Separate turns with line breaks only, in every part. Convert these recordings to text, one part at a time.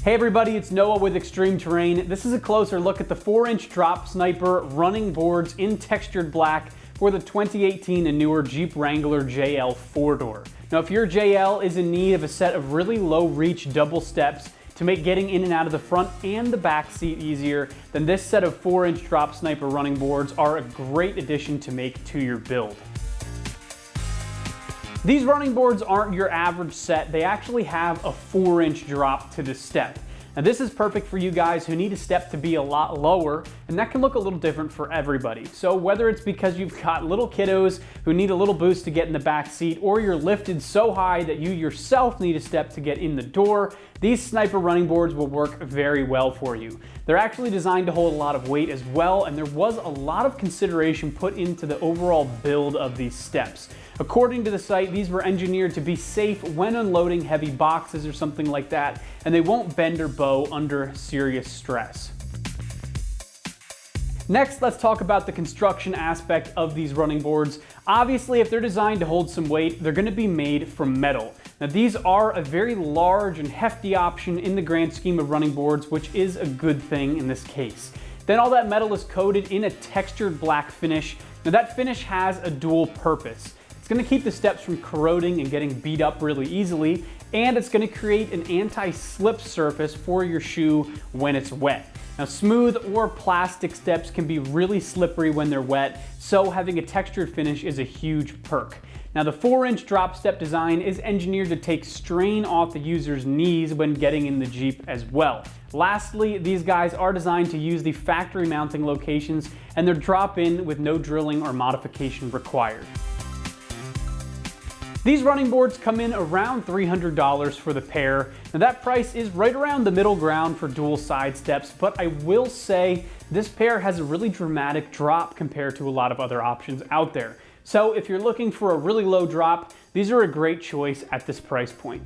Hey everybody, it's Noah with ExtremeTerrain. This is a closer look at the 4-inch drop sniper running boards in textured black for the 2018 and newer Jeep Wrangler JL 4-door. Now if your JL is in need of a set of really low reach double steps to make getting in and out of the front and the back seat easier, then this set of 4-inch drop sniper running boards are a great addition to make to your build. These running boards aren't your average set, they actually have a 4-inch drop to the step. Now this is perfect for you guys who need a step to be a lot lower, and that can look a little different for everybody. So whether it's because you've got little kiddos who need a little boost to get in the back seat, or you're lifted so high that you yourself need a step to get in the door, these sniper running boards will work very well for you. They're actually designed to hold a lot of weight as well, and there was a lot of consideration put into the overall build of these steps. According to the site, these were engineered to be safe when unloading heavy boxes or something like that, and they won't bend or bow under serious stress. Next, let's talk about the construction aspect of these running boards. Obviously, if they're designed to hold some weight, they're going to be made from metal. Now, these are a very large and hefty option in the grand scheme of running boards, which is a good thing in this case. Then all that metal is coated in a textured black finish. Now, that finish has a dual purpose. It's going to keep the steps from corroding and getting beat up really easily, and it's going to create an anti-slip surface for your shoe when it's wet. Now, smooth or plastic steps can be really slippery when they're wet, so having a textured finish is a huge perk. Now, the 4-inch drop step design is engineered to take strain off the user's knees when getting in the Jeep as well. Lastly, these guys are designed to use the factory mounting locations, and they're drop-in with no drilling or modification required. These running boards come in around $300 for the pair. Now that price is right around the middle ground for dual side steps, but I will say this pair has a really dramatic drop compared to a lot of other options out there. So if you're looking for a really low drop, these are a great choice at this price point.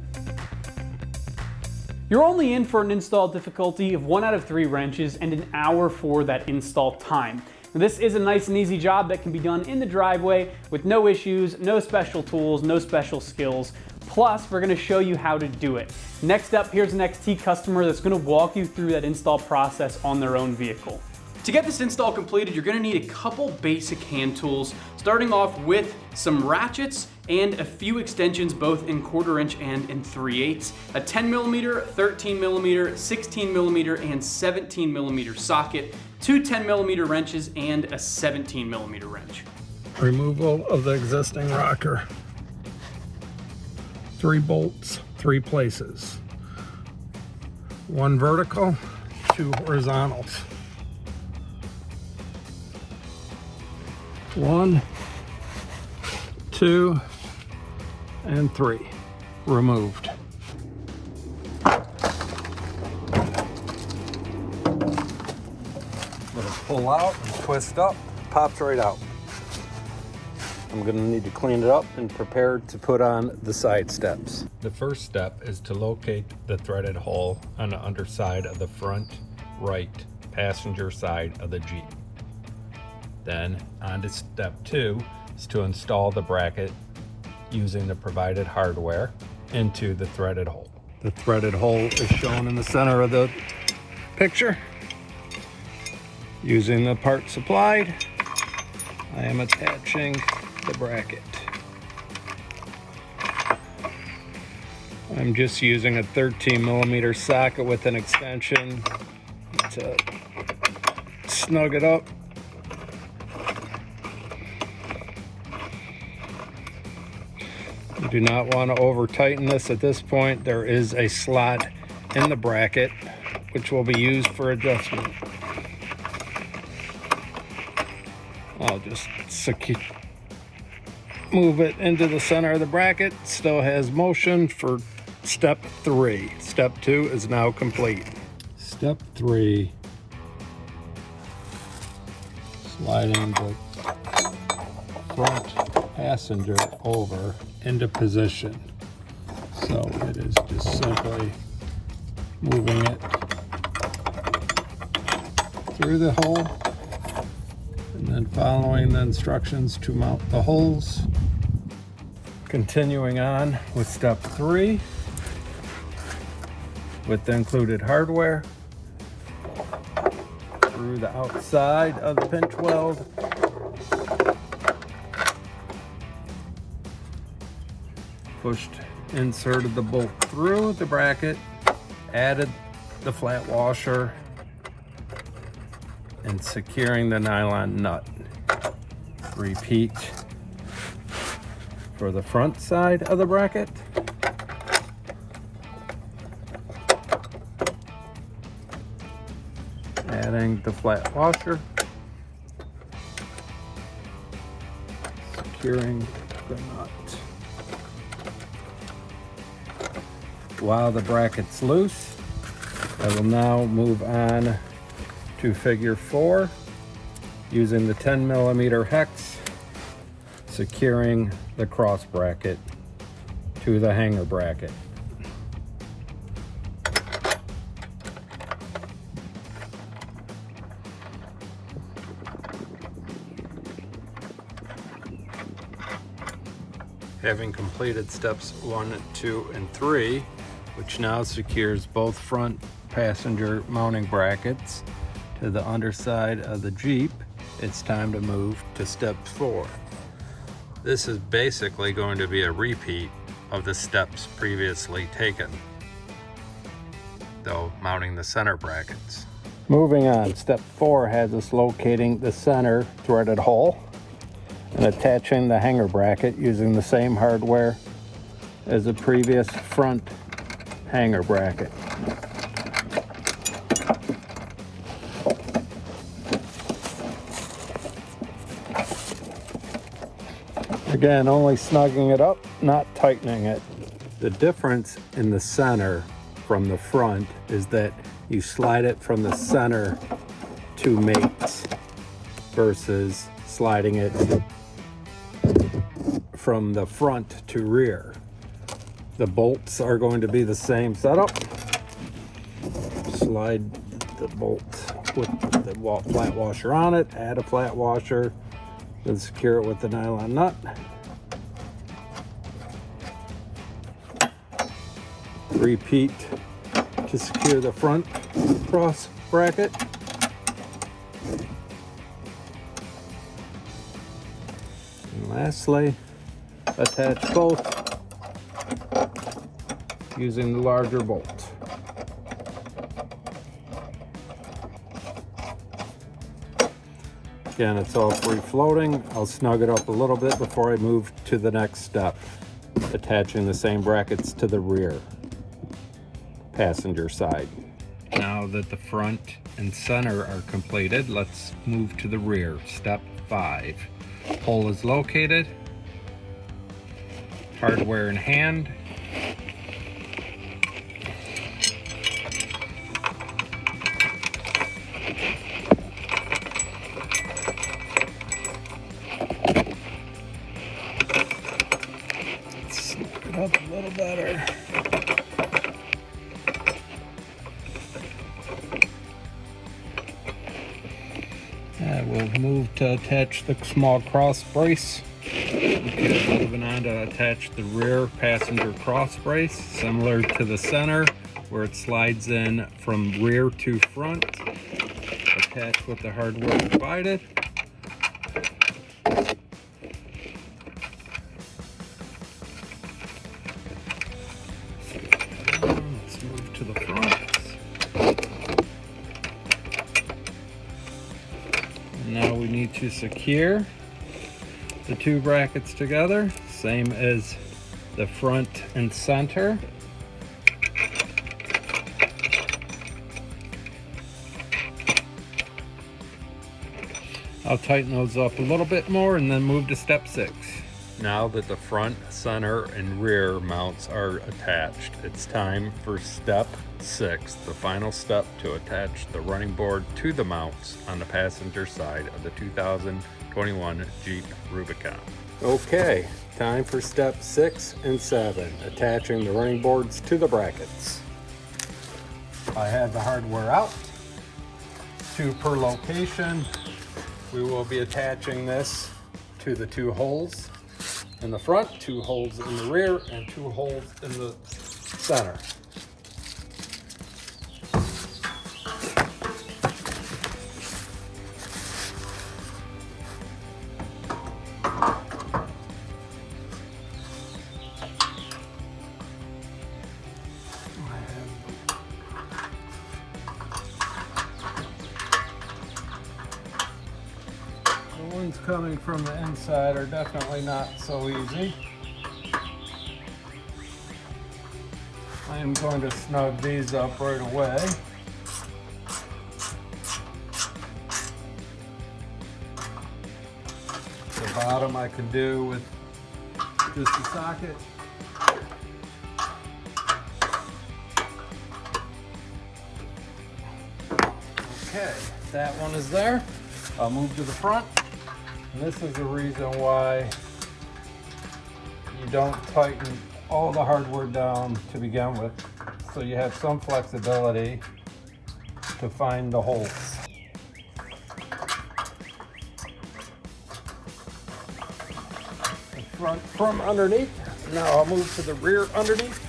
You're only in for an install difficulty of 1 out of 3 wrenches and an hour for that install time. This is a nice and easy job that can be done in the driveway with no issues, no special tools, no special skills. Plus, we're gonna show you how to do it. Next up, here's an XT customer that's gonna walk you through that install process on their own vehicle. To get this install completed, you're gonna need a couple basic hand tools, starting off with some ratchets and a few extensions both in 1/4 inch and in 3/8, a 10mm, 13mm, 16mm, and 17mm socket, 2 10mm wrenches, and a 17mm wrench.
Removal of the existing rocker. 3 bolts, 3 places. 1 vertical, 2 horizontals. 1, 2, and 3 removed.
Let it pull out and twist up, pops right out. I'm going to need to clean it up and prepare to put on the side steps.
The first step is to locate the threaded hole on the underside of the front right passenger side of the Jeep. Then on to step 2 is to install the bracket using the provided hardware into the threaded hole. The threaded hole is shown in the center of the picture. Using the part supplied, I am attaching the bracket. I'm just using a 13mm socket with an extension to snug it up. You do not want to over tighten this at this point. There is a slot in the bracket which will be used for adjustment. I'll just move it into the center of the bracket. Still has motion for step 3. Step 2 is now complete. Step 3, sliding the front passenger over into position. So it is just simply moving it through the hole and then following the instructions to mount the holes. Continuing on with step 3, with the included hardware through the outside of the pinch weld. Inserted the bolt through the bracket, added the flat washer, and securing the nylon nut. Repeat for the front side of the bracket. Adding the flat washer, securing the nut. While the bracket's loose, I will now move on to figure 4 using the 10mm hex, securing the cross bracket to the hanger bracket. Having completed steps 1, 2, and 3, which now secures both front passenger mounting brackets to the underside of the Jeep, it's time to move to step 4. This is basically going to be a repeat of the steps previously taken, though mounting the center brackets. Moving on, step 4 has us locating the center threaded hole and attaching the hanger bracket using the same hardware as the previous front hanger bracket. Again, only snugging it up, not tightening it. The difference in the center from the front is that you slide it from the center to mates versus sliding it from the front to rear. The bolts are going to be the same setup. Slide the bolt with the flat washer on it, add a flat washer, then secure it with the nylon nut. Repeat to secure the front cross bracket. And lastly, attach both using the larger bolt. Again, it's all free floating. I'll snug it up a little bit before I move to the next step, attaching the same brackets to the rear passenger side. Now that the front and center are completed, let's move to the rear. Step 5. Hole is located, hardware in hand. Snug it up a little better. We'll move to attach the small cross brace. Okay, moving on to attach the rear passenger cross brace, similar to the center, where it slides in from rear to front. Attach with the hardware provided. Let's move to the front. Now we need to secure the two brackets together, same as the front and center. I'll tighten those up a little bit more and then move to step 6. Now that the front, center, and rear mounts are attached, it's time for step 6, the final step to attach the running board to the mounts on the passenger side of the 2021 Jeep Rubicon. Okay, time for step 6 and 7, attaching the running boards to the brackets. I have the hardware out, 2 per location. We will be attaching this to the 2 holes in the front, 2 holes in the rear, and 2 holes in the center. coming from the inside are definitely not so easy. I am going to snug these up right away. The bottom I can do with just a socket. Okay, that one is there. I'll move to the front. And this is the reason why you don't tighten all the hardware down to begin with, so you have some flexibility to find the holes. The front from underneath. Now I'll move to the rear underneath.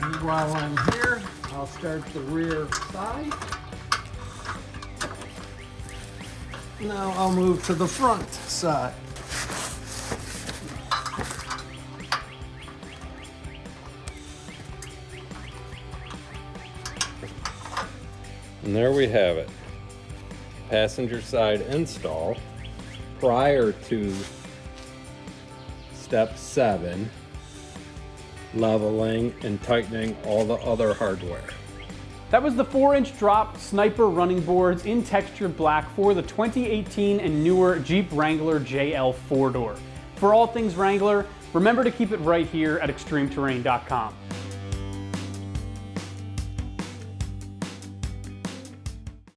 And while I'm here, I'll start the rear side. Now I'll move to the front side.
And there we have it. Passenger side install prior to step 7, leveling and tightening all the other hardware.
That was the 4-inch drop Sniper running boards in textured black for the 2018 and newer Jeep Wrangler JL 4-door. For all things Wrangler, remember to keep it right here at ExtremeTerrain.com.